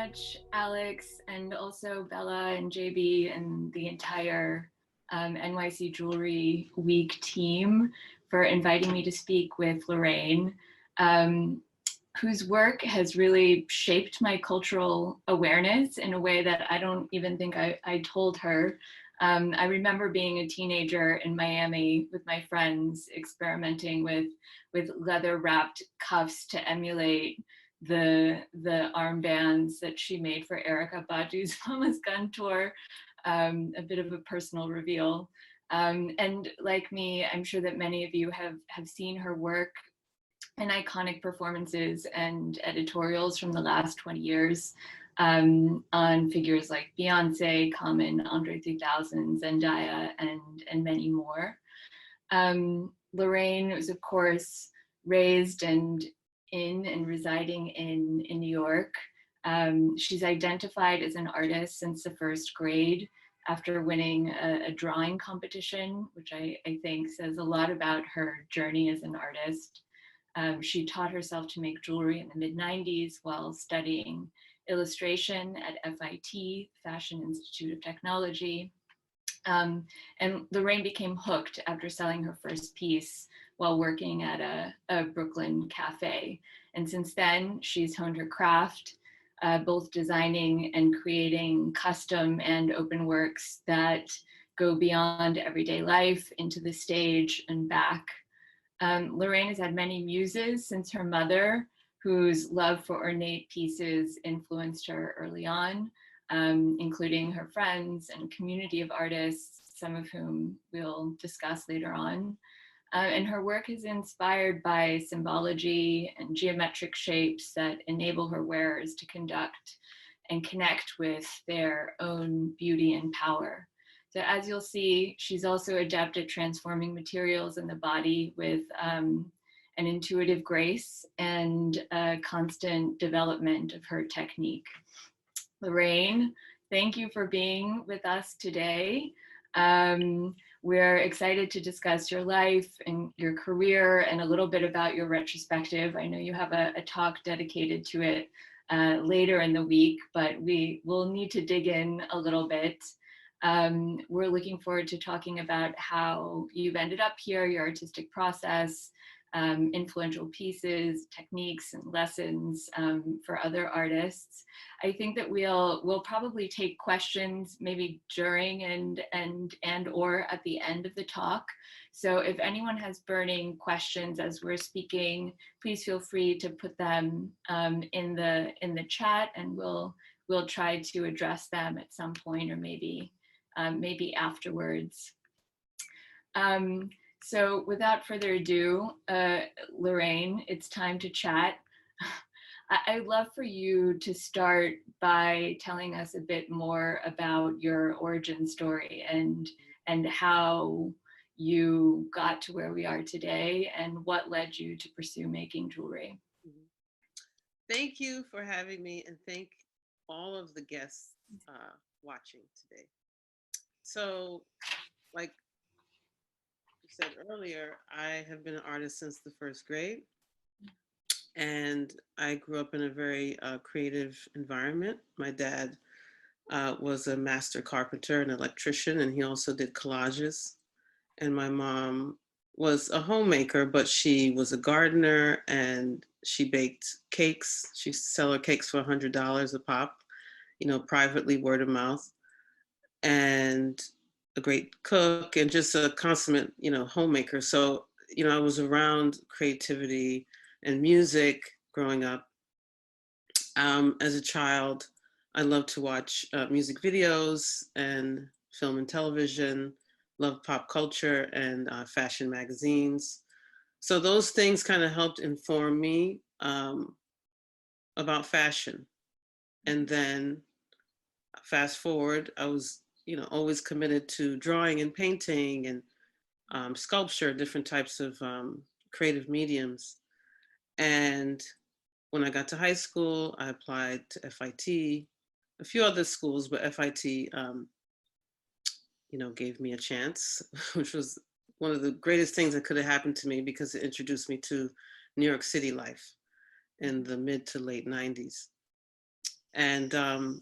much, Alex, and also Bella and JB and the entire NYC Jewelry Week team for inviting me to speak with Lorraine, whose work has really shaped my cultural awareness in a way that I don't even think I told her. I remember being a teenager in Miami with my friends experimenting with leather-wrapped cuffs to emulate the armbands that she made for Erykah Badu's Mama's Gun tour, a bit of a personal reveal. And like me, I'm sure that many of you have seen her work in iconic performances and editorials from the last 20 years on figures like Beyonce, Common, Andre 3000, Zendaya, and many more. Lorraine was, of course, raised and residing in New York. She's identified as an artist since the first grade after winning a drawing competition, which I think says a lot about her journey as an artist. She taught herself to make jewelry in the mid-90s while studying illustration at FIT, Fashion Institute of Technology. And Lorraine became hooked after selling her first piece while working at a Brooklyn cafe. And since then, she's honed her craft, both designing and creating custom and open works that go beyond everyday life into the stage and back. Lorraine has had many muses since her mother, whose love for ornate pieces influenced her early on, including her friends and community of artists, some of whom we'll discuss later on. And her work is inspired by symbology and geometric shapes that enable her wearers to conduct and connect with their own beauty and power. So as you'll see, she's also adept at transforming materials in the body with an intuitive grace and a constant development of her technique. Lorraine, thank you for being with us today. We're excited to discuss your life and your career and a little bit about your retrospective. I know you have a talk dedicated to it later in the week, but we will need to dig in a little bit. We're looking forward to talking about how you've ended up here, your artistic process, influential pieces, techniques, and lessons for other artists. I think that we'll probably take questions maybe during and or at the end of the talk. So if anyone has burning questions as we're speaking, please feel free to put them in the chat, and we'll try to address them at some point, or maybe afterwards. So without further ado, Lorraine, it's time to chat. I'd love for you to start by telling us a bit more about your origin story and how you got to where we are today and what led you to pursue making jewelry. Thank you for having me, and thank all of the guests watching today. So, like you said earlier, I have been an artist since the first grade, and I grew up in a very creative environment. My dad was a master carpenter and electrician, and he also did collages. And my mom was a homemaker, but she was a gardener, and she baked cakes. She used to sell her cakes for $100 a pop, privately, word of mouth. And a great cook and just a consummate, homemaker. So, I was around creativity and music growing up. As a child, I loved to watch music videos and film and television, loved pop culture and fashion magazines. So those things kind of helped inform me about fashion. And then fast forward, I was always committed to drawing and painting and sculpture, different types of creative mediums. And when I got to high school, I applied to FIT, a few other schools, but FIT, gave me a chance, which was one of the greatest things that could have happened to me because it introduced me to New York City life in the mid to late 90s. and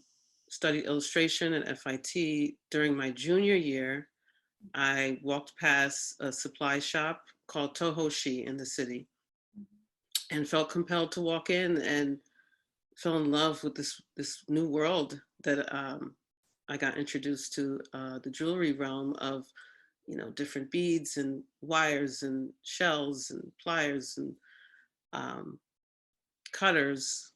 studied illustration at FIT. During my junior year, I walked past a supply shop called Tohoshi in the city and felt compelled to walk in and fell in love with this new world that I got introduced to, the jewelry realm of, different beads and wires and shells and pliers and um, cutters.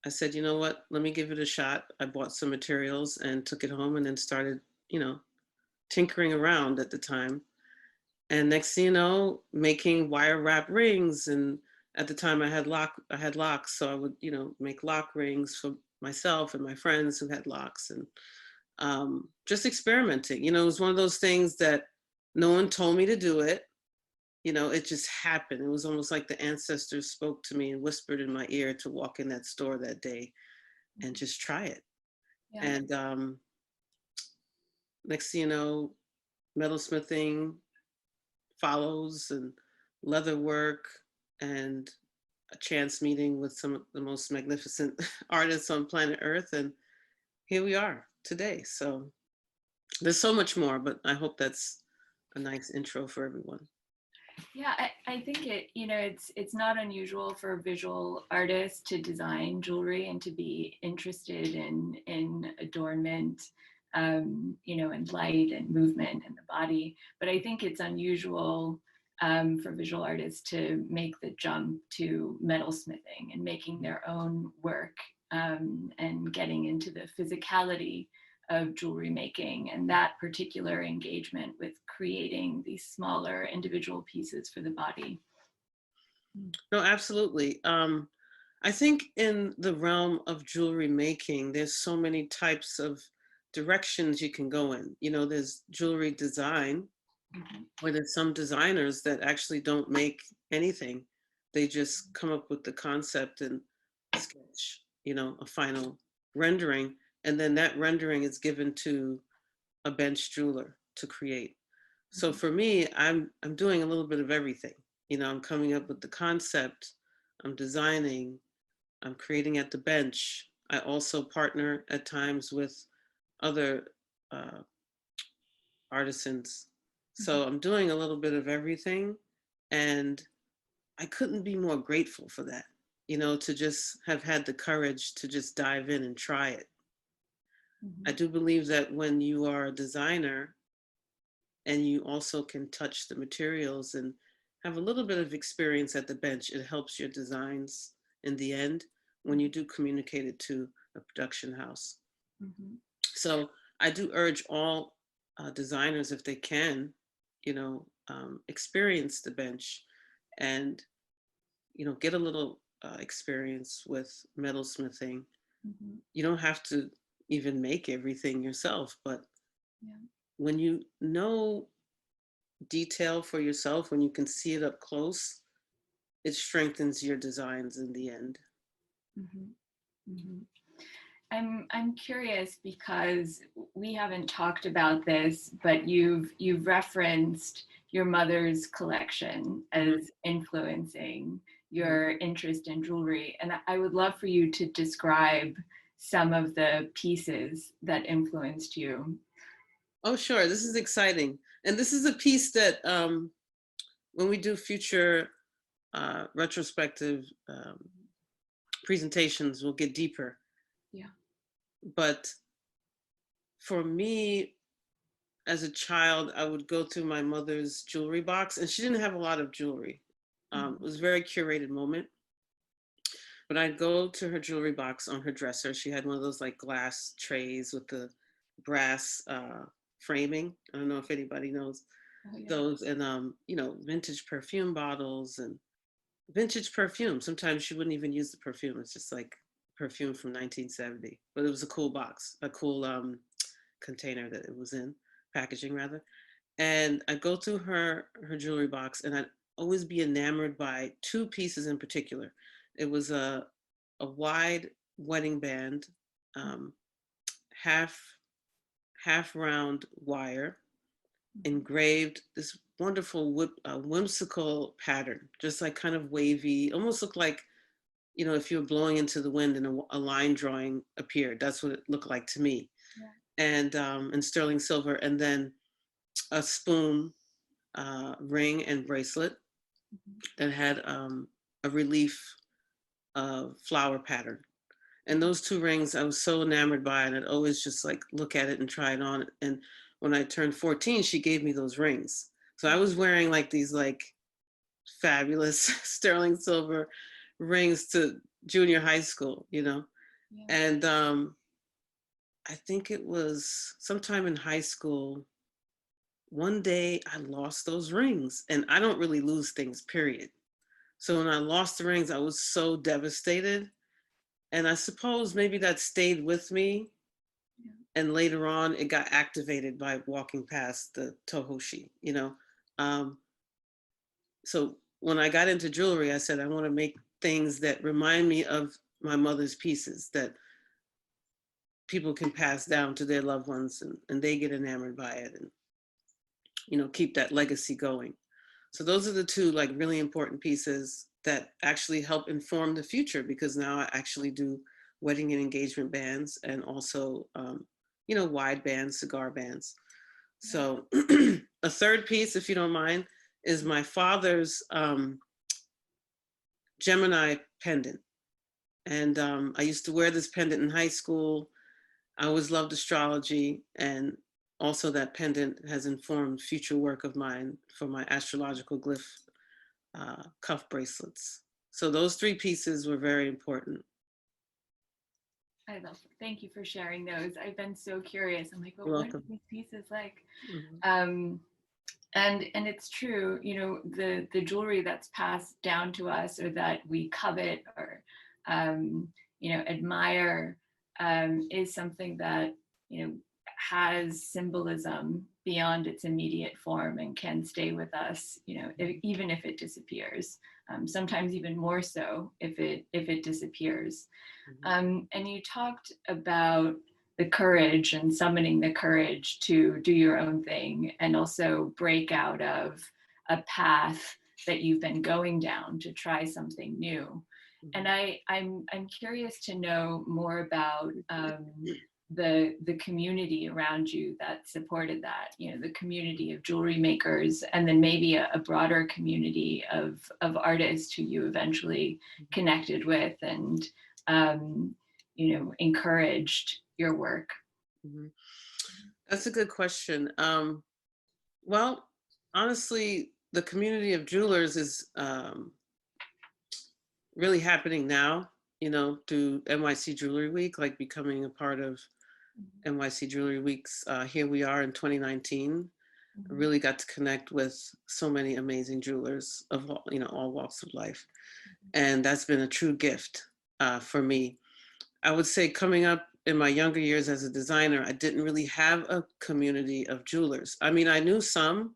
I said, you know what, let me give it a shot. I bought some materials and took it home and then started, tinkering around at the time. And next thing you know, making wire wrap rings. And at the time I had locks. So I would, make lock rings for myself and my friends who had locks, and just experimenting. It was one of those things that no one told me to do it. It just happened. It was almost like the ancestors spoke to me and whispered in my ear to walk in that store that day and just try it. Yeah. And next thing you know, metalsmithing follows, and leather work, and a chance meeting with some of the most magnificent artists on planet Earth. And here we are today. So there's so much more, but I hope that's a nice intro for everyone. Yeah, I think it's not unusual for visual artists to design jewelry and to be interested in adornment, and light and movement in the body. But I think it's unusual for visual artists to make the jump to metalsmithing and making their own work, and getting into the physicality of jewelry making and that particular engagement with creating these smaller individual pieces for the body. No, absolutely. I think in the realm of jewelry making, there's so many types of directions you can go in. There's jewelry design, where there's some designers that actually don't make anything. They just come up with the concept and sketch, a final rendering. And then that rendering is given to a bench jeweler to create. So for me, I'm doing a little bit of everything. I'm coming up with the concept, I'm designing, I'm creating at the bench. I also partner at times with other artisans. So I'm doing a little bit of everything, and I couldn't be more grateful for that, to just have had the courage to just dive in and try it. I do believe that when you are a designer and you also can touch the materials and have a little bit of experience at the bench, it helps your designs in the end when you do communicate it to a production house. So I do urge all designers, if they can, experience the bench and, get a little experience with metalsmithing. You don't have to even make everything yourself, but when you know detail for yourself, when you can see it up close, it strengthens your designs in the end. I'm curious because we haven't talked about this, but you've referenced your mother's collection as influencing your interest in jewelry, and I would love for you to describe some of the pieces that influenced you. Oh, sure. This is exciting. And this is a piece that when we do future retrospective presentations, we'll get deeper. Yeah. But for me, as a child, I would go through my mother's jewelry box, and she didn't have a lot of jewelry. It was a very curated moment. But I'd go to her jewelry box on her dresser. She had one of those like glass trays with the brass framing. I don't know if anybody knows those. And, vintage perfume bottles and vintage perfume. Sometimes she wouldn't even use the perfume. It's just like perfume from 1970. But it was a cool box, a cool container that it was in, packaging rather. And I'd go through her jewelry box, and I'd always be enamored by two pieces in particular. It was a wide wedding band, half round wire, engraved this wonderful whimsical pattern, just like kind of wavy, almost looked like you know, if you were blowing into the wind and a line drawing appeared. That's what it looked like to me. Yeah. And sterling silver, and then a spoon, ring and bracelet Mhm. that had a relief flower pattern. And those two rings I was so enamored by, and I'd always just like look at it and try it on. And when I turned 14, she gave me those rings. So I was wearing like these like fabulous sterling silver rings to junior high school, you know. Yeah. And I think it was sometime in high school, one day I lost those rings. And I don't really lose things, period. So when I lost the rings, I was so devastated. And I suppose maybe that stayed with me. Yeah. And later on, it got activated by walking past the Tohoshi, you know. Um, so when I got into jewelry, I said, I want to make things that remind me of my mother's pieces that people can pass down to their loved ones, and they get enamored by it, and, you know, keep that legacy going. So those are the two like really important pieces that actually help inform the future, because now I actually do wedding and engagement bands, and also, you know, wide bands, cigar bands. Yeah. So a third piece, if you don't mind, is my father's Gemini pendant. And I used to wear this pendant in high school. I always loved astrology, and also that pendant has informed future work of mine for my astrological glyph cuff bracelets. So those three pieces were very important. I love it. Thank you for sharing those. I've been so curious. I'm like, well, You're what are welcome. these pieces like? Mhm. Um, and it's true, you know, the jewelry that's passed down to us, or that we covet, or um, you know, admire, is something that, you know, has symbolism beyond its immediate form and can stay with us, you know, even if it disappears. Sometimes even more so if it disappears. Mhm. And you talked about the courage and summoning the courage to do your own thing, and also break out of a path that you've been going down to try something new. And Mhm. I'm curious to know more about the community around you that supported that. You know, the community of jewelry makers, and then maybe a broader community of artists who you eventually connected with, and you know, encouraged your work. Mhm. That's a good question. Well, honestly, the community of jewelers is really happening now, you know, through NYC Jewelry Week, like becoming a part of NYC Jewelry Weeks. Here we are in 2019. I Mhm. really got to connect with so many amazing jewelers of all, you know, all walks of life. And that's been a true gift for me. I would say coming up in my younger years as a designer, I didn't really have a community of jewelers. I mean, I knew some,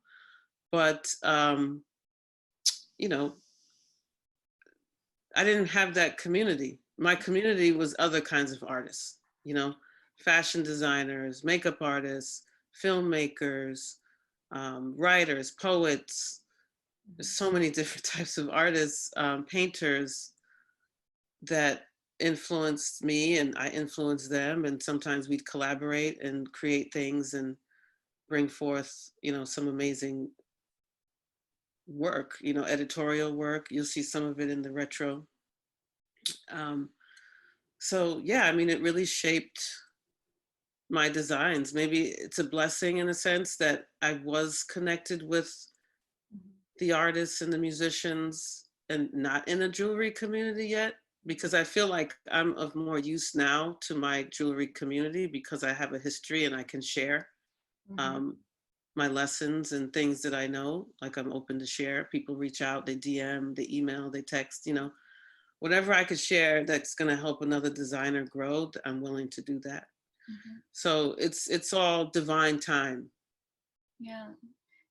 but you know, I didn't have that community. My community was other kinds of artists, you know, fashion designers, makeup artists, filmmakers, writers, poets. There's so many different types of artists, painters that influenced me, and I influenced them. And sometimes we'd collaborate and create things and bring forth, you know, some amazing work, you know, editorial work. You'll see some of it in the retro. Um, so yeah, I mean, it really shaped my designs. Maybe it's a blessing in a sense that I was connected with the artists and the musicians and not in a jewelry community yet, because I feel like I'm of more use now to my jewelry community because I have a history and I can share Mhm. um, my lessons and things that I know. Like, I'm open to share. People reach out, they DM, they email, they text, you know, whatever I could share that's going to help another designer grow, I'm willing to do that. Mhm. So it's all divine time. Yeah.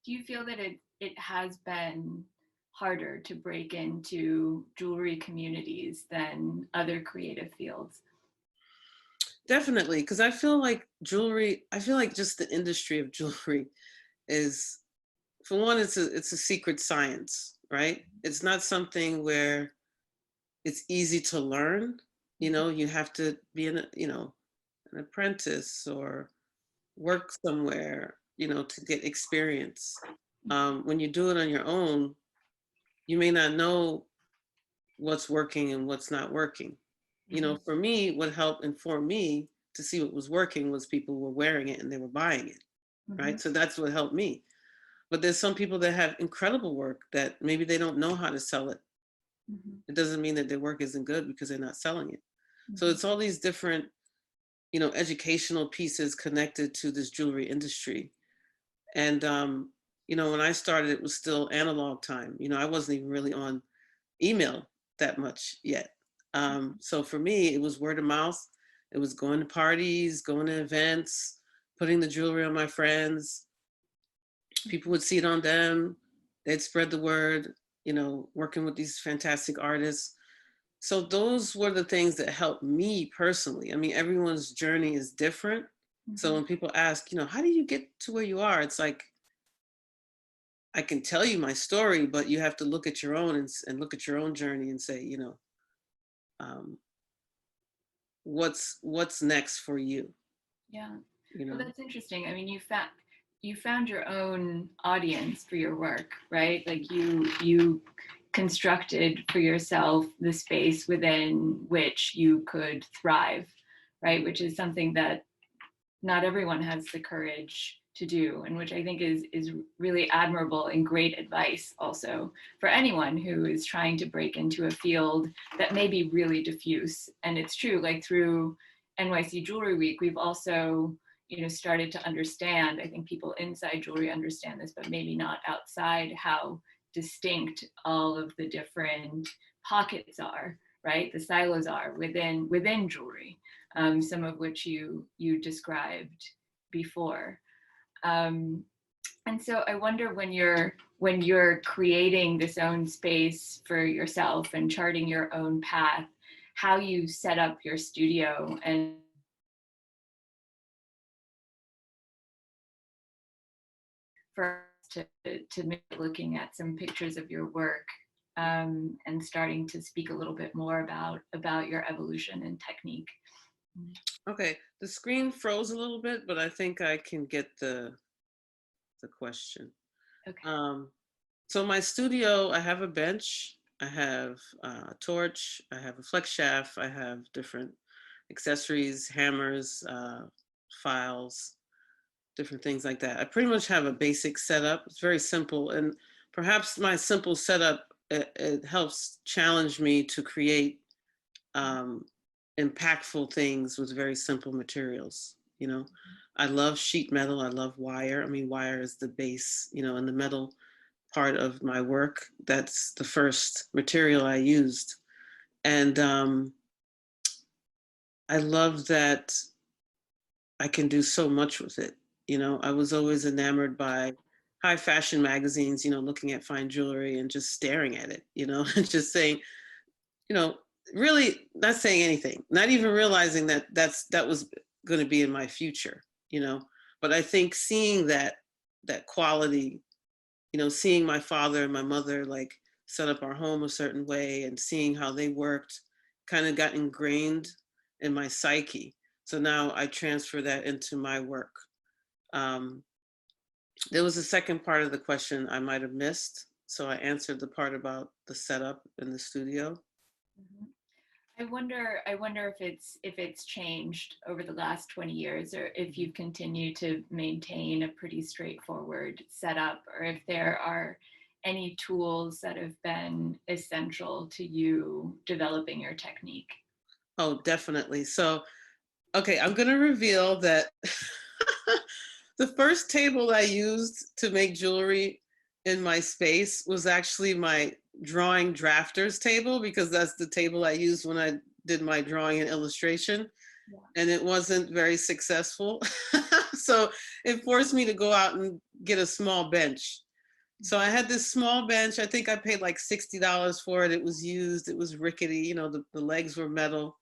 Do you feel that it has been harder to break into jewelry communities than other creative fields? Definitely, because I feel like jewelry, I feel like just the industry of jewelry is, for one, it's a secret science, right? It's not something where it's easy to learn. You know, you have to be an apprentice or work somewhere, to get experience. When you do it on your own, you may not know what's working and what's not working. For me, what helped inform me to see what was working was people were wearing it and they were buying it, right? So that's what helped me. But there's some people that have incredible work that maybe they don't know how to sell it. It doesn't mean that their work isn't good because they're not selling it. So it's all these different, educational pieces connected to this jewelry industry. And, when I started, it was still analog time. I wasn't even really on email that much yet. So for me, it was word of mouth. It was going to parties, going to events, putting the jewelry on my friends. People would see it on them. They'd spread the word, working with these fantastic artists. So those were the things that helped me personally. I mean, everyone's journey is different. So when people ask, how do you get to where you are? It's like, I can tell you my story, but you have to look at your own and look at your own journey and say, what's next for you? Yeah. Well, that's interesting. I mean, you found your own audience for your work, right? Like you constructed for yourself the space within which you could thrive, right? Which is something that not everyone has the courage to do, and which I think is really admirable and great advice also for anyone who is trying to break into a field that may be really diffuse. And it's true, like through NYC Jewelry Week, we've also started to understand, I think people inside jewelry understand this, but maybe not outside, how distinct all of the different pockets are, right? The silos are within jewelry, some of which you described before. And so I wonder, when you're creating this own space for yourself and charting your own path, how you set up your studio. And for us to looking at some pictures of your work, and starting to speak a little bit more about your evolution and technique. Okay, the screen froze a little bit, but I think I can get the question. Okay. So my studio, I have a bench, I have a torch, I have a flex shaft, I have different accessories, hammers, files, different things like that. I pretty much have a basic setup. It's very simple, and perhaps my simple setup, it helps challenge me to create impactful things with very simple materials. I love sheet metal. I love wire. I mean, wire is the base, in the metal part of my work. That's the first material I used. And I love that I can do so much with it. I was always enamored by high fashion magazines, looking at fine jewelry and just staring at it, and just saying, really not saying anything, not even realizing that that was going to be in my future, but I think seeing that quality, seeing my father and my mother like set up our home a certain way and seeing how they worked kind of got ingrained in my psyche. So now I transfer that into my work. There was a second part of the question I might have missed. So I answered the part about the setup in the studio. I wonder if it's changed over the last 20 years, or if you've continued to maintain a pretty straightforward setup, or if there are any tools that have been essential to you developing your technique. Oh, definitely. So, okay, I'm going to reveal that the first table I used to make jewelry in my space was actually my drawing drafters table, because that's the table I used when I did my drawing and illustration. Yeah. And it wasn't very successful. So it forced me to go out and get a small bench. So I had this small bench. I think I paid like $60 for it. It was used. It was rickety. The legs were metal,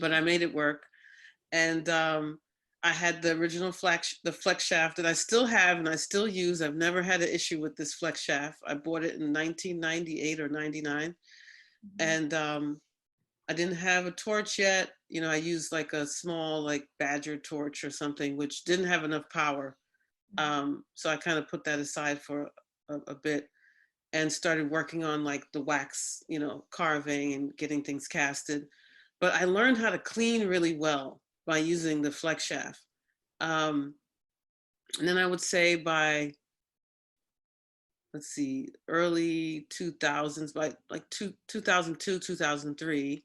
but I made it work. And I had the original the flex shaft that I still have and I still use. I've never had an issue with this flex shaft. I bought it in 1998 or 99. And I didn't have a torch yet. You know, I used like a small like Badger torch or something, which didn't have enough power. So I kind of put that aside for a bit and started working on like the wax, you know, carving and getting things casted. But I learned how to clean really well by using the flex shaft. And then I would say by, let's see, early 2000s, by like 2002, 2003,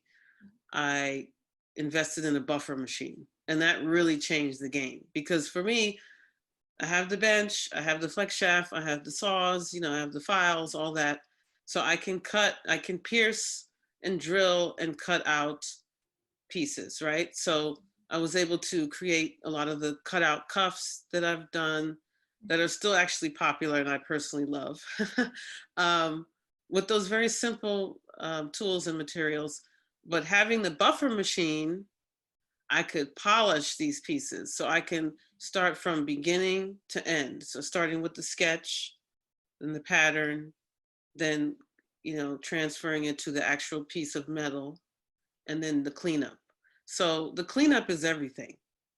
I invested in a buffer machine. And that really changed the game because for me, I have the bench, I have the flex shaft, I have the saws, you know, I have the files, all that. So I can cut, I can pierce and drill and cut out pieces, right? So I was able to create a lot of the cutout cuffs that I've done that are still actually popular and I personally love with those very simple tools and materials. But having the buffer machine, I could polish these pieces. So I can start from beginning to end. So starting with the sketch, then the pattern, then, you know, transferring it to the actual piece of metal, and then the cleanup. So the cleanup is everything,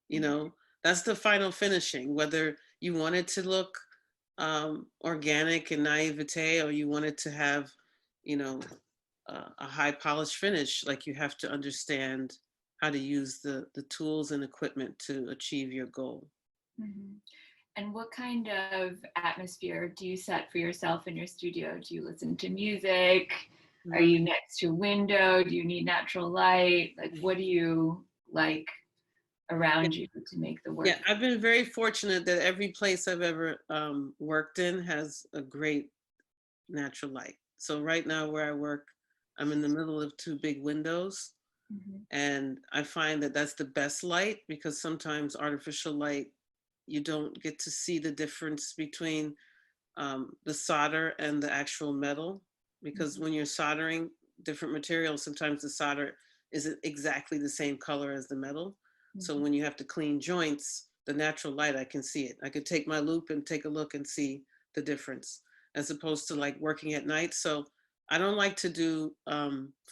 you know, that's the final finishing, whether you want it to look organic and naivete, or you want it to have, you know, a high polished finish, like you have to understand how to use the tools and equipment to achieve your goal. Mm-hmm. And what kind of atmosphere do you set for yourself in your studio? Do you listen to music? Are you next to a window? Do you need natural light? Like, what do you like around you to make the work? Yeah, I've been very fortunate that every place I've ever worked in has a great natural light. So right now where I work, I'm in the middle of two big windows. Mm-hmm. And I find that that's the best light because sometimes artificial light, you don't get to see the difference between the solder and the actual metal. Because when you're soldering different materials, sometimes the solder isn't exactly the same color as the metal. So when you have to clean joints, the natural light, I can see it. I could take my loop and take a look and see the difference as opposed to like working at night. So I don't like to do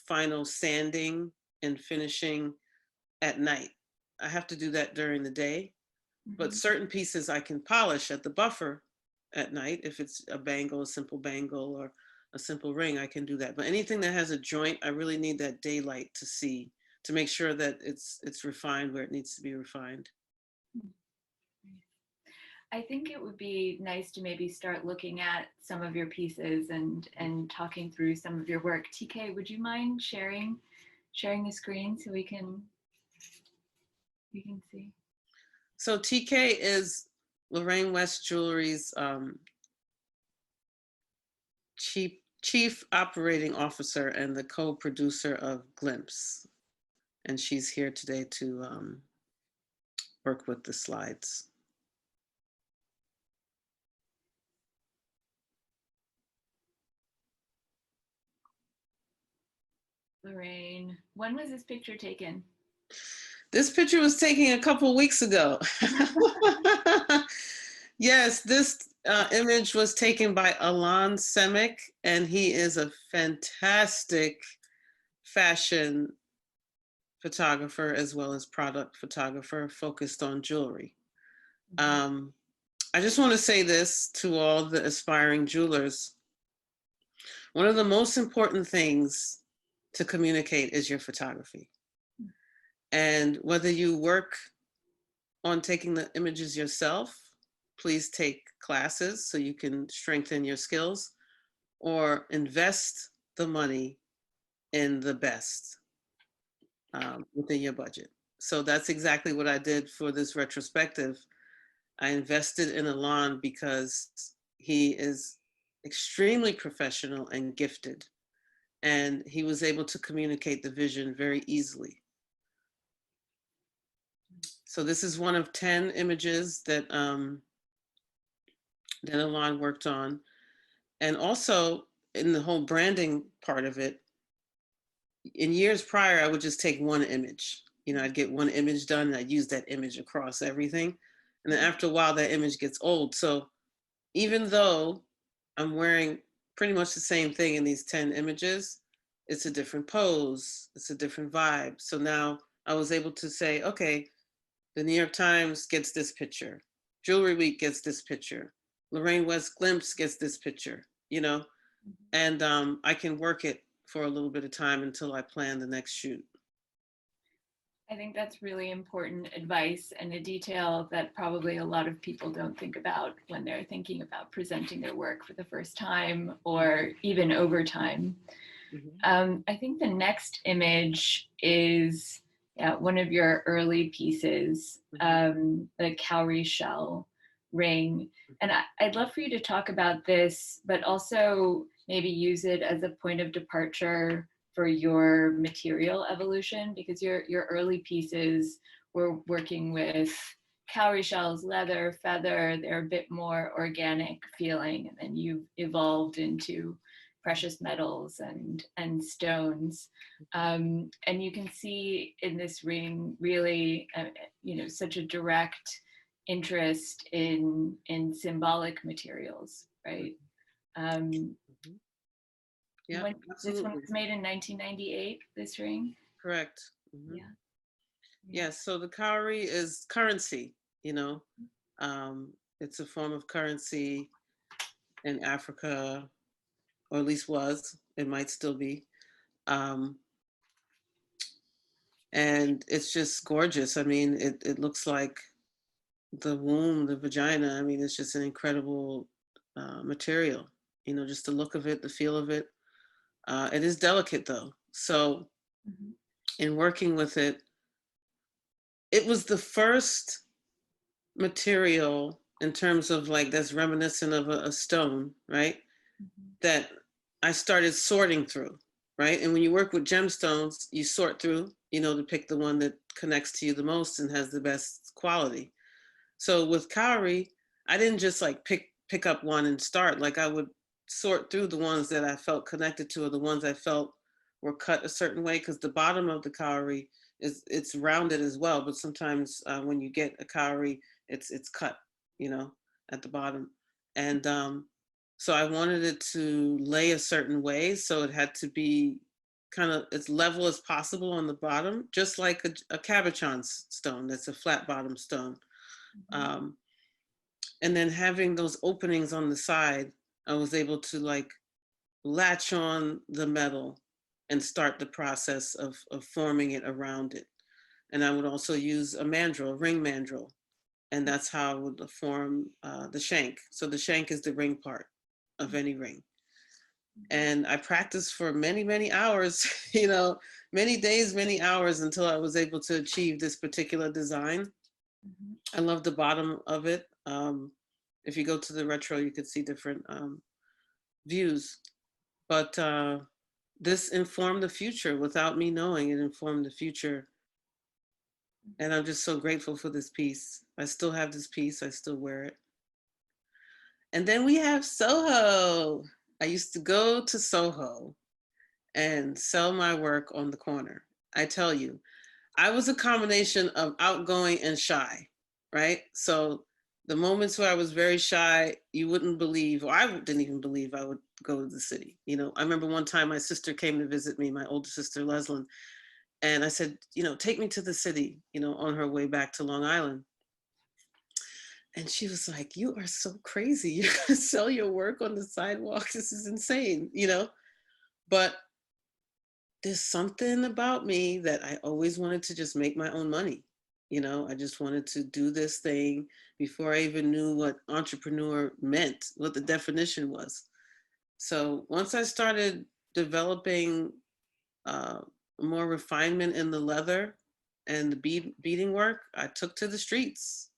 final sanding and finishing at night. I have to do that during the day, but certain pieces I can polish at the buffer at night. If it's a bangle, a simple bangle, or a simple ring, I can do that. But anything that has a joint, I really need that daylight to see, to make sure that it's refined where it needs to be refined. I think it would be nice to maybe start looking at some of your pieces and talking through some of your work. TK, would you mind sharing the screen so we can see? So TK is Lorraine West Jewelry's chief operating officer and the co-producer of Glimpse. And she's here today to work with the slides. Lorraine, when was this picture taken? This picture was taken a couple weeks ago. Yes, this image was taken by Alon Semick, and he is a fantastic fashion photographer as well as product photographer focused on jewelry. I just want to say this to all the aspiring jewelers. One of the most important things to communicate is your photography. And whether you work on taking the images yourself, please take classes so you can strengthen your skills, or invest the money in the best within your budget. So that's exactly what I did for this retrospective. I invested in Alon because he is extremely professional and gifted, and he was able to communicate the vision very easily. So this is one of 10 images that that Alon worked on. And also in the whole branding part of it, in years prior, I would just take one image. You know, I'd get one image done and I'd use that image across everything. And then after a while, that image gets old. So even though I'm wearing pretty much the same thing in these 10 images, it's a different pose, it's a different vibe. So now I was able to say, okay, the New York Times gets this picture, Jewelry Week gets this picture, Lorraine West Glimpse gets this picture, and I can work it for a little bit of time until I plan the next shoot. I think that's really important advice and a detail that probably a lot of people don't think about when they're thinking about presenting their work for the first time or even over time. I think the next image is one of your early pieces, the Kaori shell ring. And I'd love for you to talk about this, but also maybe use it as a point of departure for your material evolution, because your early pieces were working with cowrie shells, leather, feather. They're a bit more organic feeling, and then you've evolved into precious metals and stones. And you can see in this ring really, such a direct interest in symbolic materials, right? Yeah, when, absolutely. this one was made in 1998, this ring? Correct. Yeah, so the Kaori is currency, it's a form of currency in Africa, or at least was, it might still be. And it's just gorgeous. I mean, it looks like the womb, the vagina. I mean, it's just an incredible material, just the look of it, the feel of it. It is delicate though. So in working with it, it was the first material in terms of like that's reminiscent of a stone, right? That I started sorting through, right? And when you work with gemstones, you sort through, to pick the one that connects to you the most and has the best quality. So with Kaori, I didn't just like pick up one and start. Like I would sort through the ones that I felt connected to, or the ones I felt were cut a certain way, because the bottom of the Kaori it's rounded as well. But sometimes when you get a Kaori, it's cut, at the bottom. And so I wanted it to lay a certain way, so it had to be kind of as level as possible on the bottom, just like a cabochon stone. That's a flat bottom stone. And then having those openings on the side, I was able to like latch on the metal and start the process of forming it around it. And I would also use a mandrel, a ring mandrel, and that's how I would form the shank. So the shank is the ring part of any ring. And I practiced for many, many hours, many days, many hours, until I was able to achieve this particular design. I love the bottom of it. If you go to the retro, you could see different views. But this informed the future without me knowing. It informed the future. And I'm just so grateful for this piece. I still have this piece. I still wear it. And then we have Soho. I used to go to Soho and sell my work on the corner. I tell you, I was a combination of outgoing and shy, right? So the moments where I was very shy, you wouldn't believe, or I didn't even believe I would go to the city. I remember one time my sister came to visit me, my older sister, Leslyn, and I said, take me to the city, on her way back to Long Island. And she was like, you are so crazy. You're gonna sell your work on the sidewalk. This is insane, But there's something about me that I always wanted to just make my own money. I just wanted to do this thing before I even knew what entrepreneur meant, what the definition was. So once I started developing more refinement in the leather and the beading work, I took to the streets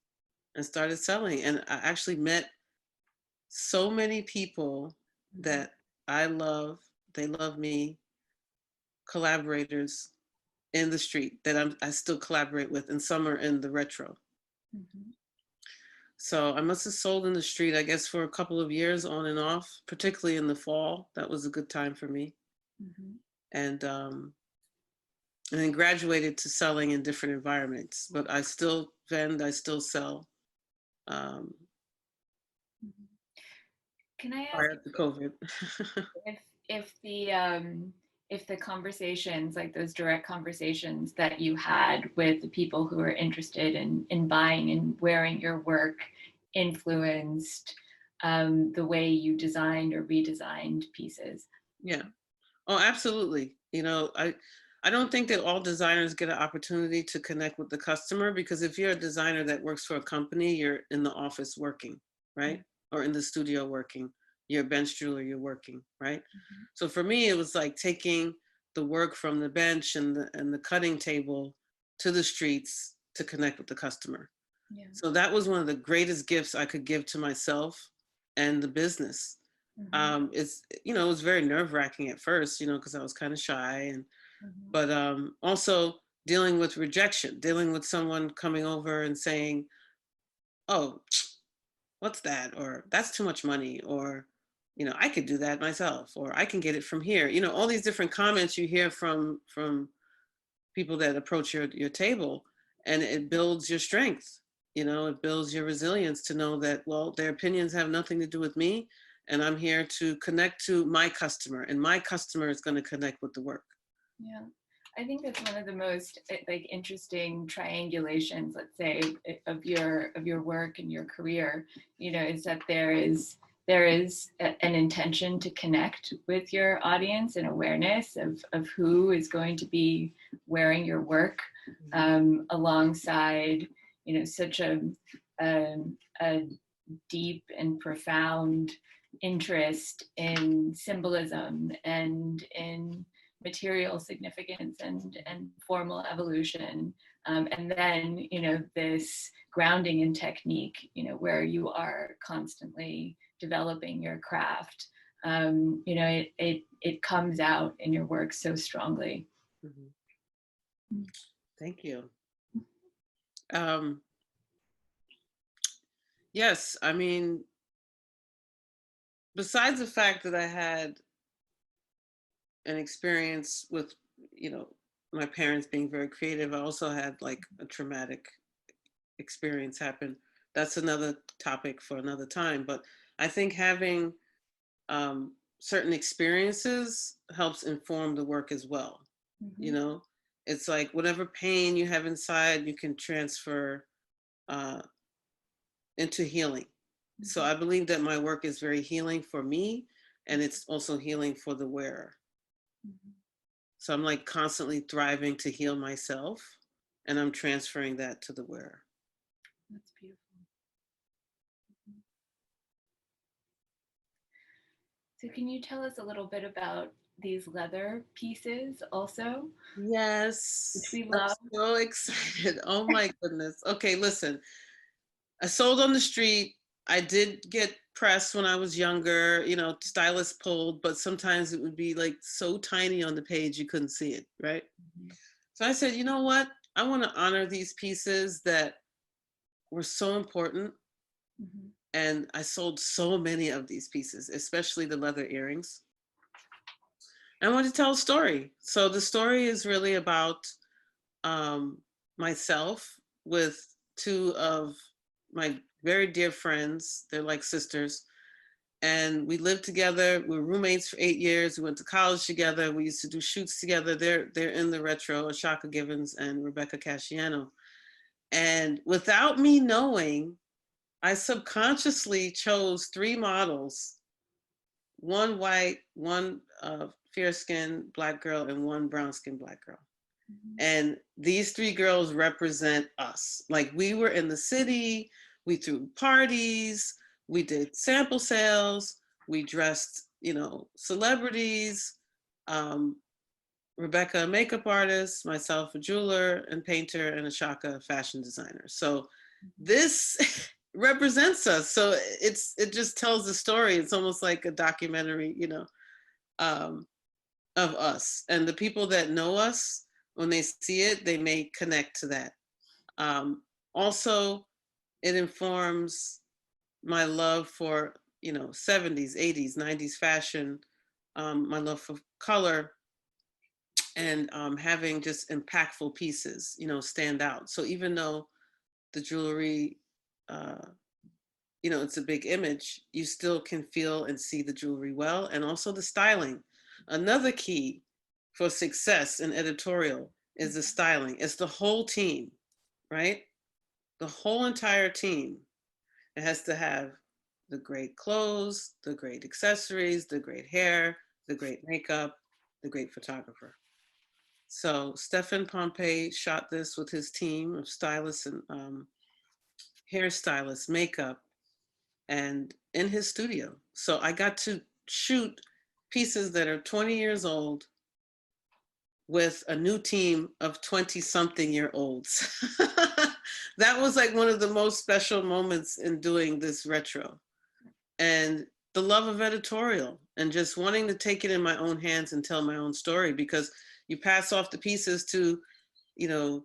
and started selling. And I actually met so many people that I love, they love me, collaborators in the street that I still collaborate with, and some are in the retro. So I must have sold in the street, I guess, for a couple of years on and off, particularly in the fall. That was a good time for me. And then graduated to selling in different environments, but I still vend, I still sell. Can I ask Prior to COVID. if the if the conversations, like those direct conversations that you had with the people who are interested in buying and wearing your work, influenced the way you designed or redesigned pieces. Yeah. Oh, absolutely. You know, I don't think that all designers get an opportunity to connect with the customer, because if you're a designer that works for a company, you're in the office working, right? Or in the studio working. You're a bench jeweler, you're working, right? Mhm. So for me, it was like taking the work from the bench and the cutting table to the streets to connect with the customer. Yeah. So that was one of the greatest gifts I could give to myself and the business. Mhm. It's, you know, it was very nerve wracking at first, you know, because I was kind of shy, and Mhm. but also dealing with rejection, dealing with someone coming over and saying, "Oh, what's that?" or "That's too much money," or, you know, "I could do that myself," or "I can get it from here." You know, all these different comments you hear from people that approach your table, and it builds your strength. You know, it builds your resilience to know that, well, their opinions have nothing to do with me, and I'm here to connect to my customer, and my customer is going to connect with the work. Yeah, I think that's one of the most like interesting triangulations, let's say, of your work and your career. You know, is that there is an intention to connect with your audience and awareness of who is going to be wearing your work, alongside, you know, such a, a deep and profound interest in symbolism and in material significance and formal evolution, and then, you know, this grounding in technique, you know, where you are constantly developing your craft. You know, it comes out in your work so strongly. Mhm. Thank you. Um, yes, I mean, besides the fact that I had an experience with, you know, my parents being very creative, I also had like a traumatic experience happen. That's another topic for another time. But I think having certain experiences helps inform the work as well. You Mm-hmm. know, it's like whatever pain you have inside, you can transfer uh, into healing. So Mm-hmm. I believe that my work is very healing for me, and it's also healing for the wearer. Mm-hmm. So I'm like constantly thriving to heal myself, and I'm transferring that to the wearer. That's beautiful. Mm-hmm. So can you tell us a little bit about these leather pieces also, which Yes, we I'm love? so excited. Oh my goodness. Okay, listen, I sold on the street. I did get press when I was younger, you know, stylist pulled, but sometimes it would be like so tiny on the page you couldn't see it, right? Mhm. So I said, you know what? I want to honor these pieces that were so important. Mhm. And I sold so many of these pieces, especially the leather earrings. I want to tell a story. So the story is really about um, myself with two of my very dear friends. They're like sisters. And we lived together. We were roommates for 8 years. We went to college together. We used to do shoots together. They're in the retro, Ashaka Givens and Rebecca Casciano. And without me knowing, I subconsciously chose three models, one white, one fair skinned black girl, and one brown skinned black girl. Mhm. And these three girls represent us. Like we were in the city, we threw parties, we did sample sales, we dressed, you know, celebrities, um, Rebecca, a makeup artist, myself, a jeweler and painter, and Ashaka, a fashion designer. So this represents us. So it just tells the story. It's almost like a documentary, you know, um, of us. And the people that know us, when they see it, they may connect to that. Um, Also, it informs my love for, you know, 70s, 80s, 90s fashion, my love for color, and having just impactful pieces, you know, stand out. So even though the jewelry, uh, you know, it's a big image, you still can feel and see the jewelry well, and also the styling. Another key for success in editorial is the styling. It's the whole team, right? The whole entire team. It has to have the great clothes, the great accessories, the great hair, the great makeup, the great photographer. So Stephan Pompey shot this with his team of stylists and hairstylists, makeup, and in his studio. So I got to shoot pieces that are 20 years old with a new team of 20-something-year-olds. That was like one of the most special moments in doing this retro. And the love of editorial and just wanting to take it in my own hands and tell my own story, because you pass off the pieces to, you know,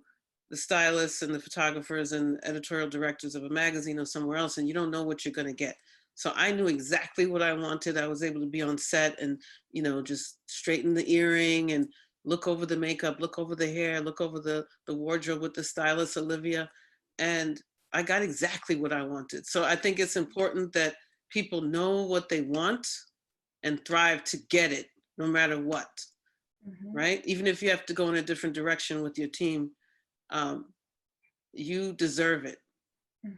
the stylists and the photographers and editorial directors of a magazine or somewhere else, and you don't know what you're going to get. So I knew exactly what I wanted. I was able to be on set and, you know, just straighten the earring and look over the makeup, look over the hair, look over the wardrobe with the stylist, Olivia. And I got exactly what I wanted. So I think it's important that people know what they want and thrive to get it, no matter what, right? Even if you have to go in a different direction with your team, you deserve it.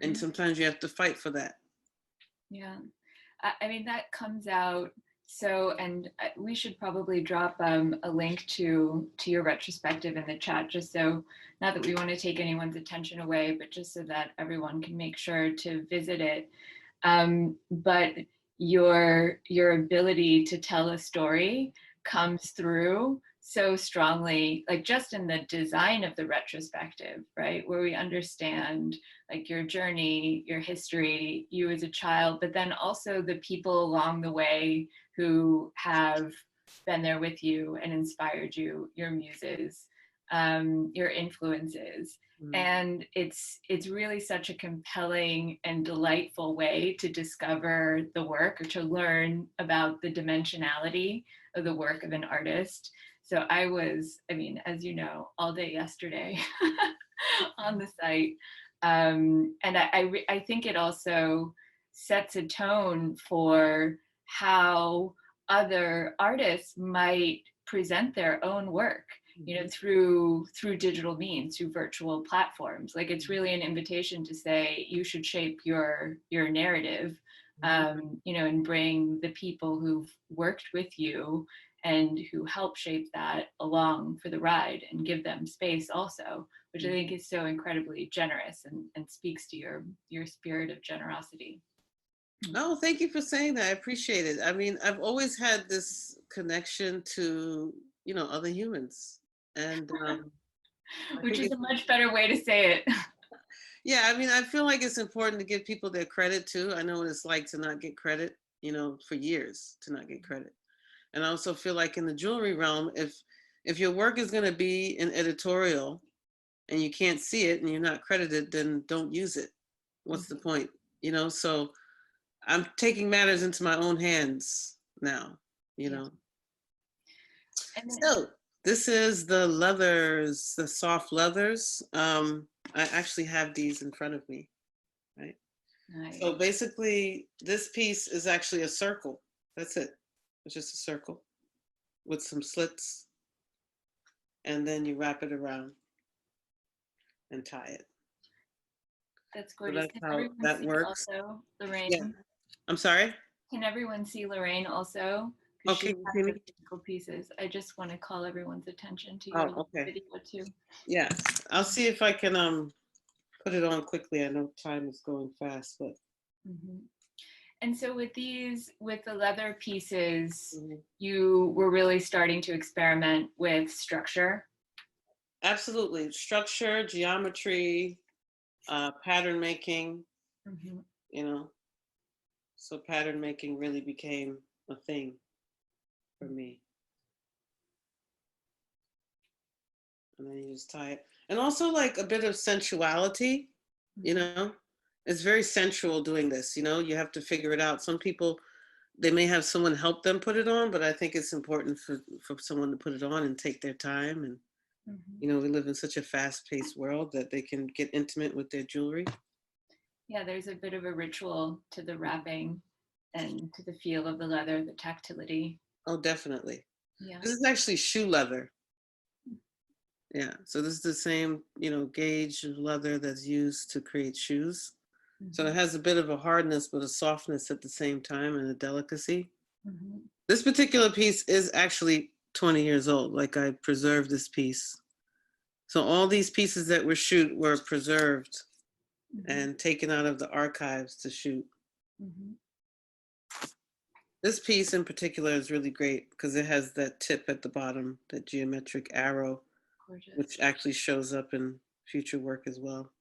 And sometimes you have to fight for that. Yeah. I mean, that comes out so, and we should probably drop a link to your retrospective in the chat, just so, not that we want to take anyone's attention away, but just so that everyone can make sure to visit it. But your ability to tell a story comes through so strongly, like just in the design of the retrospective, right? Where we understand like your journey, your history, you as a child, but then also the people along the way who have been there with you and inspired you, your muses, your influences. And it's really such a compelling and delightful way to discover the work or to learn about the dimensionality of the work of an artist. So I mean, as you know, all day yesterday on the site. And I think it also sets a tone for how other artists might present their own work, you know, through digital means, through virtual platforms. Like it's really an invitation to say you should shape your narrative, you know, and bring the people who've worked with you and who help shape that along for the ride and give them space also, which I think is so incredibly generous and speaks to your spirit of generosity. Oh, thank you for saying that. I appreciate it. I mean, I've always had this connection to, you know, other humans. And which is a much better way to say it. Yeah, I mean, I feel like it's important to give people their credit too. I know what it's like to not get credit, you know, for years to not get credit. And I also feel like in the jewelry realm, if your work is going to be an editorial and you can't see it and you're not credited, then don't use it. What's the point? You know, so I'm taking matters into my own hands now, you know. So this is the leathers, the soft leathers. I actually have these in front of me, right? Nice. So basically this piece is actually a circle. That's it. It's just a circle with some slits. And then you wrap it around and tie it. That's gorgeous. So that's how that works. Also, Lorraine. Yeah. I'm sorry? Can everyone see Lorraine also? Okay. She has physical pieces. I just want to call everyone's attention to your video too. Yeah, I'll see if I can put it on quickly. I know time is going fast, but. And so with the leather pieces, you were really starting to experiment with structure. Absolutely, structure, geometry, pattern making. You know, so pattern making really became a thing for me. And then you just tie it. And also like a bit of sensuality, you know, it's very sensual doing this, you know, you have to figure it out. Some people, they may have someone help them put it on, but I think it's important for someone to put it on and take their time. And, you know, we live in such a fast-paced world that they can get intimate with their jewelry. Yeah, there's a bit of a ritual to the wrapping and to the feel of the leather, the tactility. Oh, definitely. Yeah. This is actually shoe leather. Yeah, so this is the same, gauge of leather that's used to create shoes. So it has a bit of a hardness, but a softness at the same time and a delicacy. This particular piece is actually 20 years old. Like, I preserved this piece. So all these pieces that were shoot were preserved and taken out of the archives to shoot. This piece in particular is really great because it has that tip at the bottom, that geometric arrow. Gorgeous. Which actually shows up in future work as well.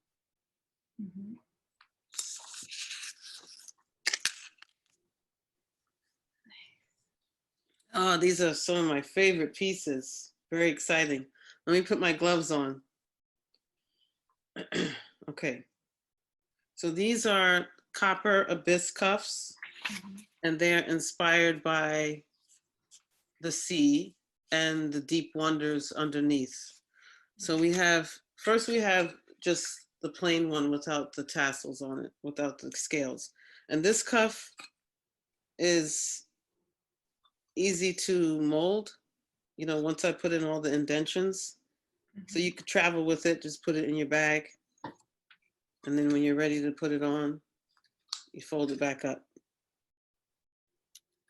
Oh, these are some of my favorite pieces. Very exciting. Let me put my gloves on. Okay. So these are copper abyss cuffs, and they're inspired by the sea and the deep wonders underneath. So first we have just the plain one without the tassels on it, without the scales. And this cuff is easy to mold, once I put in all the indentions. So you could travel with it, just put it in your bag. And then when you're ready to put it on, you fold it back up.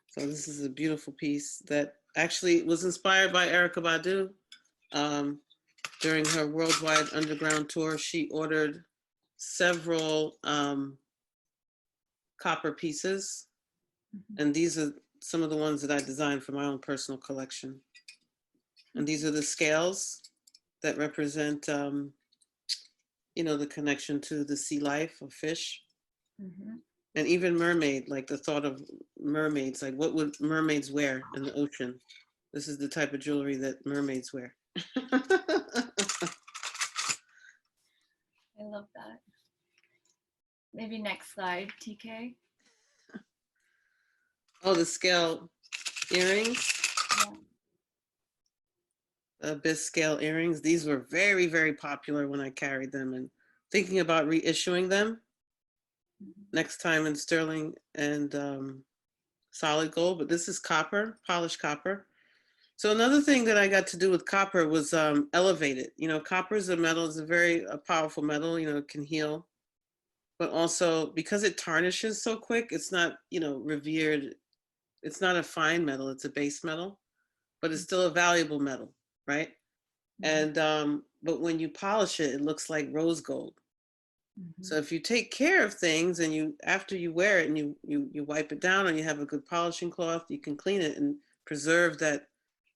So this is a beautiful piece that actually was inspired by Erykah Badu. During her worldwide underground tour, she ordered several copper pieces. And these are some of the ones that I designed for my own personal collection. And these are the scales that represent, the connection to the sea life of fish. And even mermaid, like the thought of mermaids, like what would mermaids wear in the ocean? This is the type of jewelry that mermaids wear. I love that. Maybe next slide, TK. Oh, the scale earrings. Yeah. Abyss scale earrings. These were very, very popular when I carried them, and thinking about reissuing them next time in sterling and solid gold, but this is copper, polished copper. So another thing that I got to do with copper was elevate it. Copper is a metal, it's a very powerful metal, it can heal. But also because it tarnishes so quick, it's not, revered. It's not a fine metal, it's a base metal, but it's still a valuable metal, right? And, but when you polish it, it looks like rose gold. So if you take care of things and after you wear it and you wipe it down and you have a good polishing cloth, you can clean it and preserve that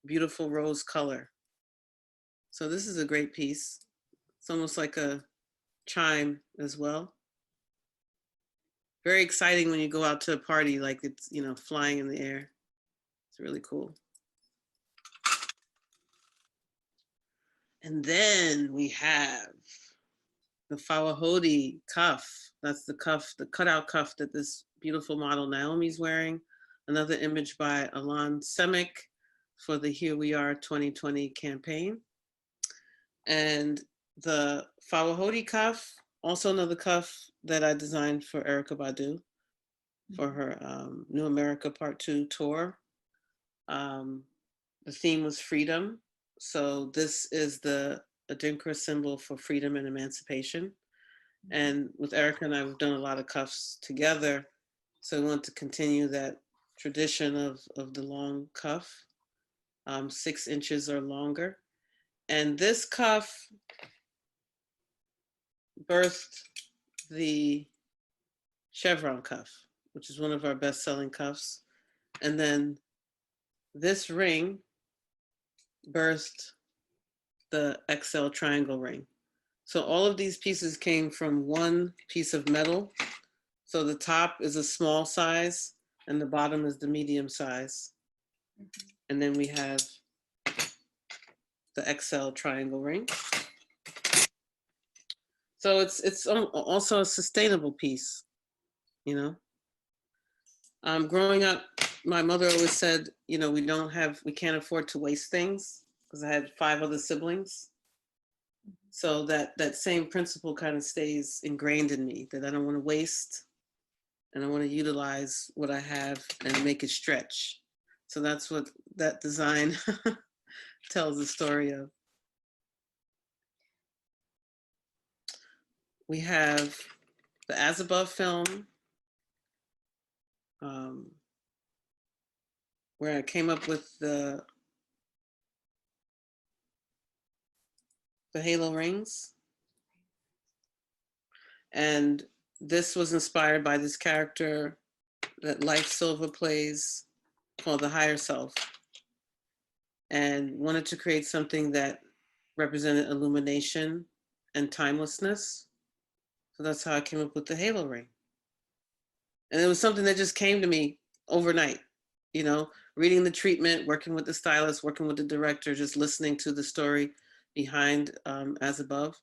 beautiful rose color. So this is a great piece. It's almost like a chime as well. Very exciting when you go out to a party, like it's, flying in the air. It's really cool. And then we have the Fawahodi cuff. That's the cuff, the cutout cuff that this beautiful model Naomi's wearing. Another image by Alon Semick for the Here We Are 2020 campaign. And the Fawahodi cuff, also another cuff that I designed for Erykah Badu for her New America Part 2 tour. The theme was freedom. So this is the Adinkra symbol for freedom and emancipation. And with Erykah and I, we've done a lot of cuffs together. So we want to continue that tradition of the long cuff, 6 inches or longer. And this cuff birthed the Chevron Cuff, which is one of our best-selling cuffs. And then this ring birthed the XL triangle ring. So all of these pieces came from one piece of metal. So the top is a small size and the bottom is the medium size. And then we have the XL triangle ring. So it's also a sustainable piece, Growing up, my mother always said, we can't afford to waste things because I had 5 other siblings. So that same principle kind of stays ingrained in me, that I don't want to waste and I want to utilize what I have and make it stretch. So that's what that design tells the story of. We have the As Above film, where I came up with the halo rings. And this was inspired by this character that Life Silva plays called the Higher Self, and wanted to create something that represented illumination and timelessness. So that's how I came up with the halo ring. And it was something that just came to me overnight, you know, reading the treatment, working with the stylist, working with the director, just listening to the story behind As Above.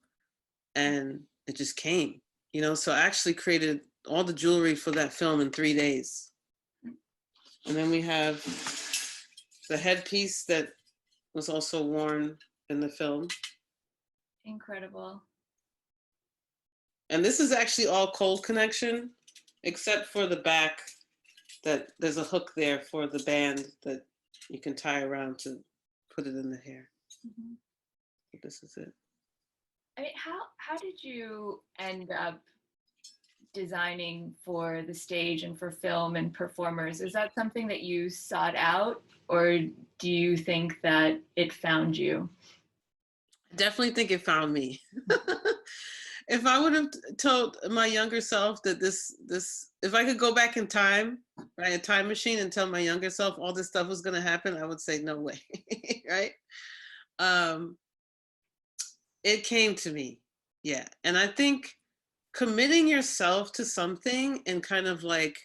And it just came, you know. So I actually created all the jewelry for that film in 3 days. And then we have the headpiece that was also worn in the film. Incredible. And this is actually all cold connection, except for the back, that there's a hook there for the band that you can tie around to put it in the hair. Mm-hmm. But this is it. I mean, how did you end up designing for the stage and for film and performers? Is that something that you sought out, or do you think that it found you? I definitely think it found me. If I would have told my younger self that this, if I could go back in time, right, a time machine, and tell my younger self all this stuff was going to happen, I would say, no way, right? It came to me, yeah. And I think committing yourself to something and kind of like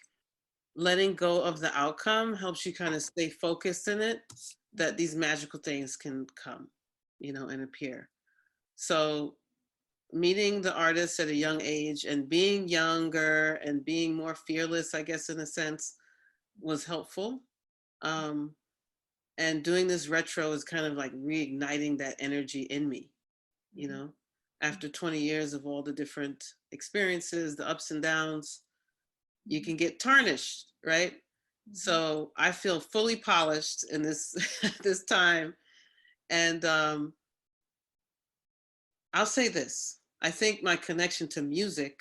letting go of the outcome helps you kind of stay focused in it, that these magical things can come, you know, and appear. So meeting the artist at a young age and being younger and being more fearless, I guess, in a sense, was helpful. And doing this retro is kind of like reigniting that energy in me, you know, after 20 years of all the different experiences, the ups and downs, you can get tarnished, right? Mm-hmm. So I feel fully polished in this this time. And I'll say this, I think my connection to music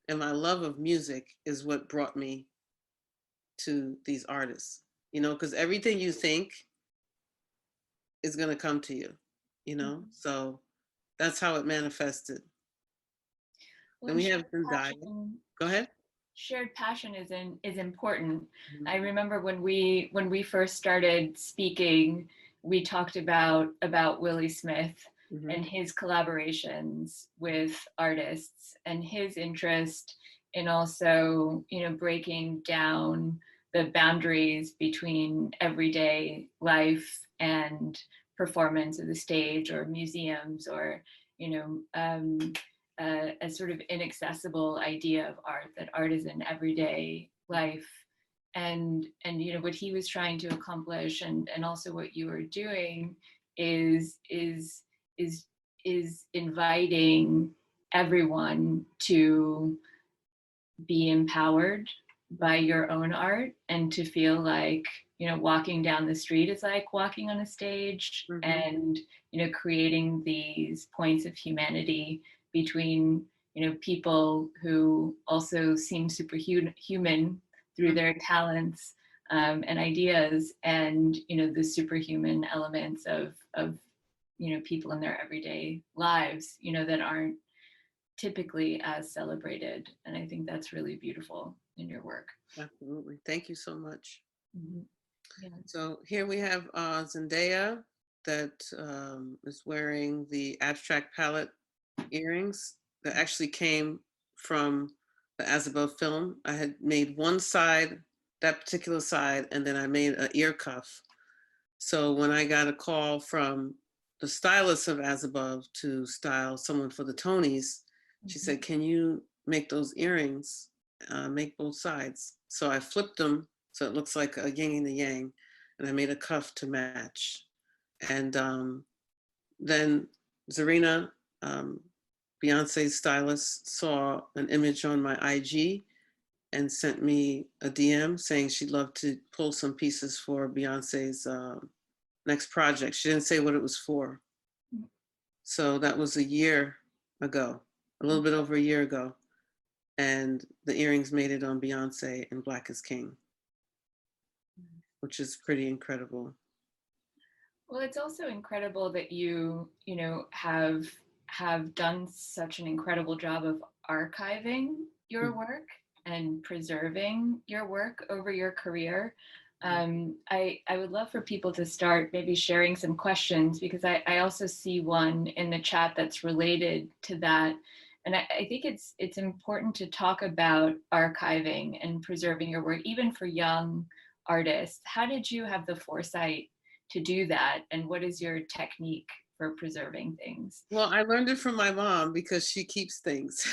and my love of music is what brought me to these artists, you know, because everything you think is going to come to you, you know. Mm-hmm. So that's how it manifested. Well, then we have Zendaya. Go ahead. Shared passion is important. Mm-hmm. I remember when we first started speaking, we talked about Willie Smith, mm-hmm. and his collaborations with artists and his interest in also, you know, breaking down the boundaries between everyday life and performance of the stage or museums, or, you know, a sort of inaccessible idea of art, that art is in everyday life. And you know, what he was trying to accomplish, and also what you were doing is inviting everyone to be empowered by your own art, and to feel like, you know, walking down the street is like walking on a stage, mm-hmm. and, you know, creating these points of humanity between, you know, people who also seem superhuman through mm-hmm. their talents and ideas, and, you know, the superhuman elements of you know, people in their everyday lives, you know, that aren't typically as celebrated. And I think that's really beautiful in your work. Absolutely. Thank you so much. Mm-hmm. Yeah. So here we have Zendaya that is wearing the abstract palette earrings that actually came from the As Above film. I had made one side, that particular side, and then I made an ear cuff. So when I got a call from the stylist of As Above to style someone for the Tonys, mm-hmm. she said, can you make those earrings, make both sides? So I flipped them so it looks like a yin and a yang, and I made a cuff to match. And then Zarina, Beyonce's stylist, saw an image on my IG and sent me a DM saying she'd love to pull some pieces for Beyonce's next project. She didn't say what it was for. So that was a year ago, a little bit over a year ago. And the earrings made it on Beyonce and Black is King, which is pretty incredible. Well, it's also incredible that you know, have done such an incredible job of archiving your work and preserving your work over your career. I would love for people to start maybe sharing some questions, because I also see one in the chat that's related to that. And I think it's important to talk about archiving and preserving your work, even for young artists. How did you have the foresight to do that? And what is your technique for preserving things? Well, I learned it from my mom because she keeps things.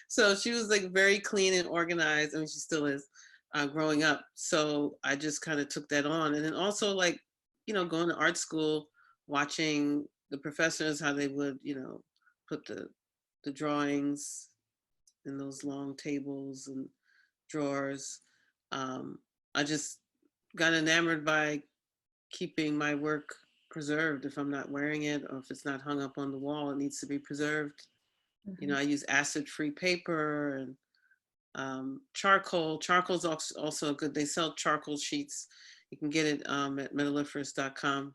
So she was like very clean and organized. I mean, she still is growing up. So I just kind of took that on. And then also, like, you know, going to art school, watching the professors, how they would, you know, put the drawings in those long tables and drawers. I just got enamored by keeping my work preserved. If I'm not wearing it, or if it's not hung up on the wall, it needs to be preserved. You know, I use acid-free paper and charcoal. Charcoal's also good. They sell charcoal sheets. You can get it at metalliferous.com.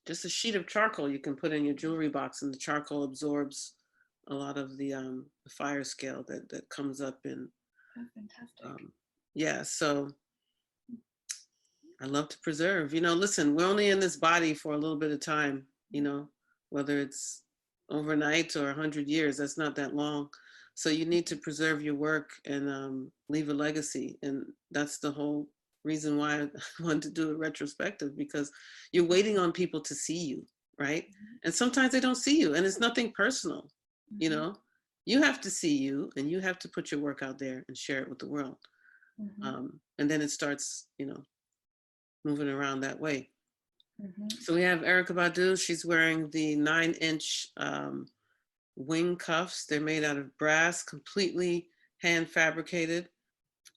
Just a sheet of charcoal you can put in your jewelry box, and the charcoal absorbs a lot of the fire scale that comes up in. Oh, fantastic. Yeah, so I love to preserve. You know, listen, we're only in this body for a little bit of time, you know, whether it's overnight or 100 years, that's not that long. So you need to preserve your work and leave a legacy. And that's the whole reason why I wanted to do a retrospective, because you're waiting on people to see you, right? And sometimes they don't see you, and it's nothing personal, you know? You have to see you, and you have to put your work out there and share it with the world. And then it starts, you know, moving around that way. So we have Erykah Badu. She's wearing the 9-inch wing cuffs. They're made out of brass, completely hand fabricated.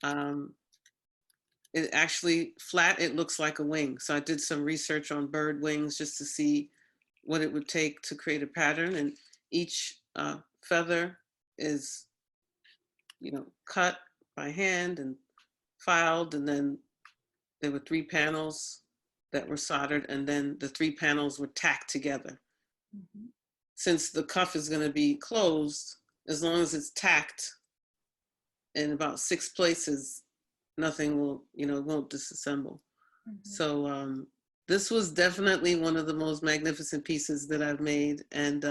It actually flat, it looks like a wing. So I did some research on bird wings just to see what it would take to create a pattern. And each feather is, you know, cut by hand and filed, and then there were 3 panels that were soldered, and then the 3 panels were tacked together. Since the cuff is going to be closed, as long as it's tacked in about 6 places, nothing will, you know, won't disassemble. So this was definitely one of the most magnificent pieces that I've made, and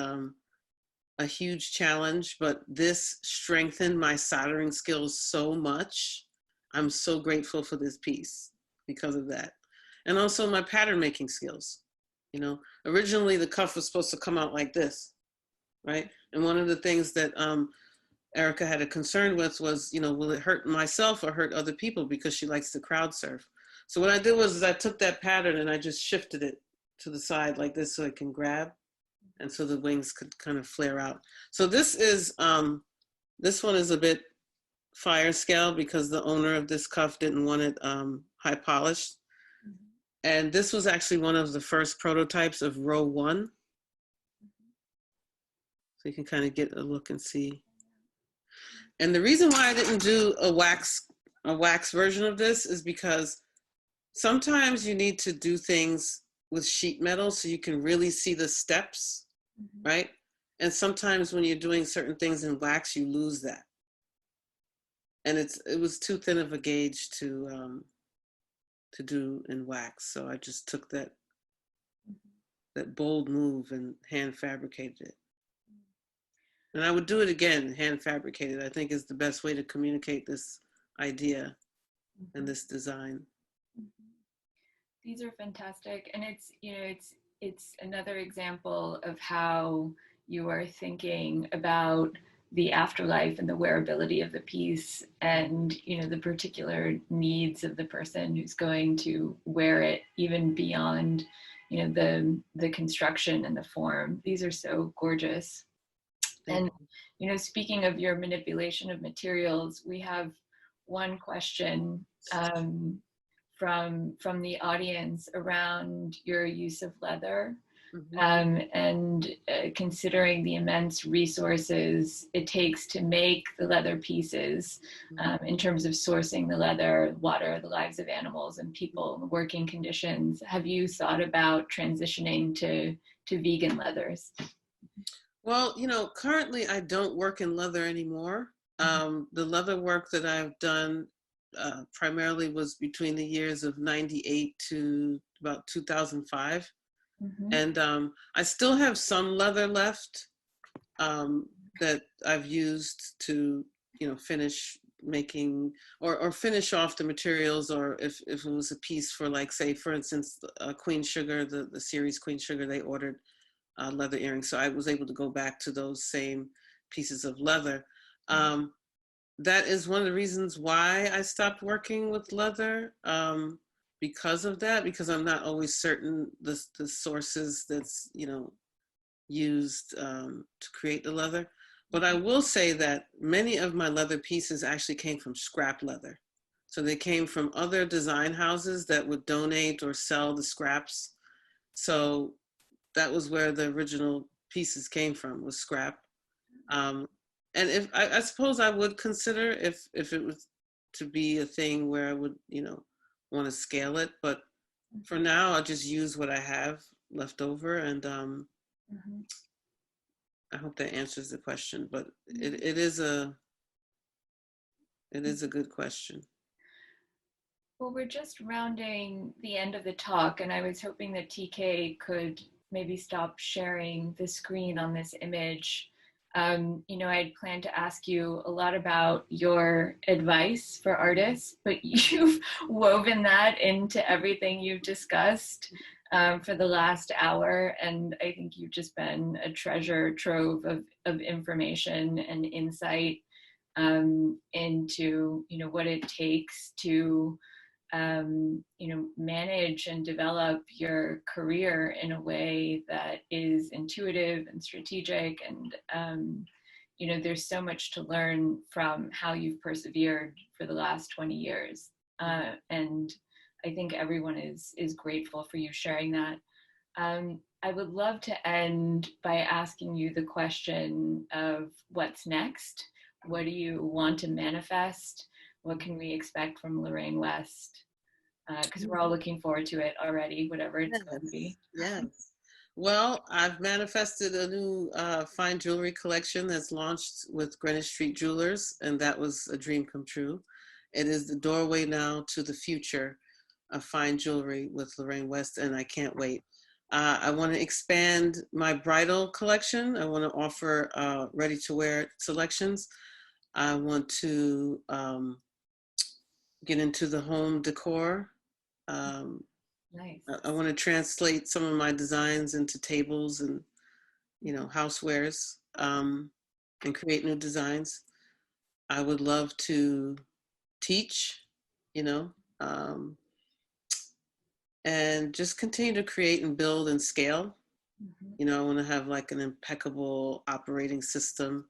a huge challenge, but this strengthened my soldering skills so much. I'm so grateful for this piece because of that. And also my pattern making skills. You know, originally the cuff was supposed to come out like this, right? And one of the things that Erykah had a concern with was, you know, will it hurt myself or hurt other people, because she likes to crowd surf. So what I did was I took that pattern and I just shifted it to the side like this so it can grab, and so the wings could kind of flare out. So this one is a bit fire scale because the owner of this cuff didn't want it high polished. And this was actually one of the first prototypes of row 1. So you can kind of get a look and see. And the reason why I didn't do a wax version of this is because sometimes you need to do things with sheet metal so you can really see the steps, right? And sometimes when you're doing certain things in wax, you lose that. And it was too thin of a gauge to do in wax. So I just took that bold move and hand fabricated it. And I would do it again, hand fabricated. I think is the best way to communicate this idea and this design. These are fantastic. And it's, you know, it's another example of how you are thinking about the afterlife and the wearability of the piece, and, you know, the particular needs of the person who's going to wear it, even beyond, you know, the construction and the form. These are so gorgeous. And, you know, speaking of your manipulation of materials, we have one question from the audience around your use of leather. And considering the immense resources it takes to make the leather pieces, in terms of sourcing the leather, water, the lives of animals and people, working conditions, have you thought about transitioning to vegan leathers? Well, you know, currently I don't work in leather anymore. The leather work that I've done primarily was between the years of 98 to about 2005. And I still have some leather left that I've used to, you know, finish making or finish off the materials, or if it was a piece for, like, say, for instance, Queen Sugar, the series Queen Sugar, they ordered leather earrings. So I was able to go back to those same pieces of leather. That is one of the reasons why I stopped working with leather. Because of that, because I'm not always certain the sources that's, you know, used to create the leather. But I will say that many of my leather pieces actually came from scrap leather. So they came from other design houses that would donate or sell the scraps. So that was where the original pieces came from, was scrap. And if I suppose I would consider if it was to be a thing where I would, you know, want to scale it, but for now I'll just use what I have left over. And I hope that answers the question, but it is a good question. Well, we're just rounding the end of the talk, and I was hoping that TK could maybe stop sharing the screen on this image. You know, I'd planned to ask you a lot about your advice for artists, but you've woven that into everything you've discussed for the last hour. And I think you've just been a treasure trove of information and insight into, you know, what it takes to you know, manage and develop your career in a way that is intuitive and strategic. And, you know, there's so much to learn from how you've persevered for the last 20 years. And I think everyone is grateful for you sharing that. I would love to end by asking you the question of what's next? What do you want to manifest? What can we expect from Lorraine West? Because we're all looking forward to it already, whatever it's going to be. Yes. Well, I've manifested a new fine jewelry collection that's launched with Greenwich Street Jewelers, and that was a dream come true. It is the doorway now to the future of fine jewelry with Lorraine West, and I can't wait. I want to expand my bridal collection. I want to offer ready-to-wear selections. I want to get into the home decor. Nice. I want to translate some of my designs into tables and, you know, housewares, and create new designs. I would love to teach, you know, and just continue to create and build and scale. You know, I want to have like an impeccable operating system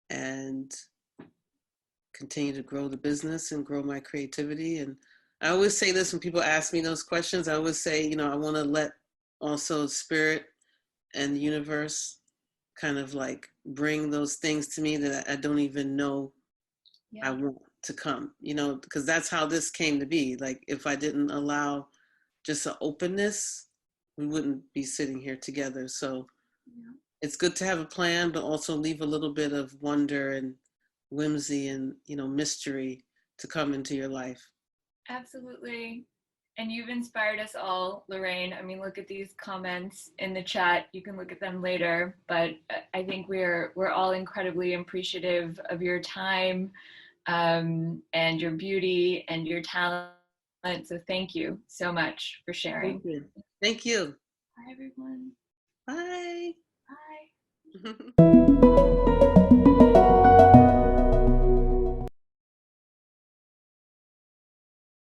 and continue to grow the business and grow my creativity. And I always say this when people ask me those questions. I always say, you know, I want to let also spirit and the universe kind of like bring those things to me that I don't even know I want to come, you know, because that's how this came to be. Like, if I didn't allow just an openness, we wouldn't be sitting here together. So it's good to have a plan, but also leave a little bit of wonder and whimsy and, you know, mystery to come into your life. Absolutely. And you've inspired us all, Lorraine. I mean, look at these comments in the chat. You can look at them later, but I think we're all incredibly appreciative of your time and your beauty and your talent. So thank you so much for sharing. Thank you. Thank you. Bye, everyone. Bye. Bye.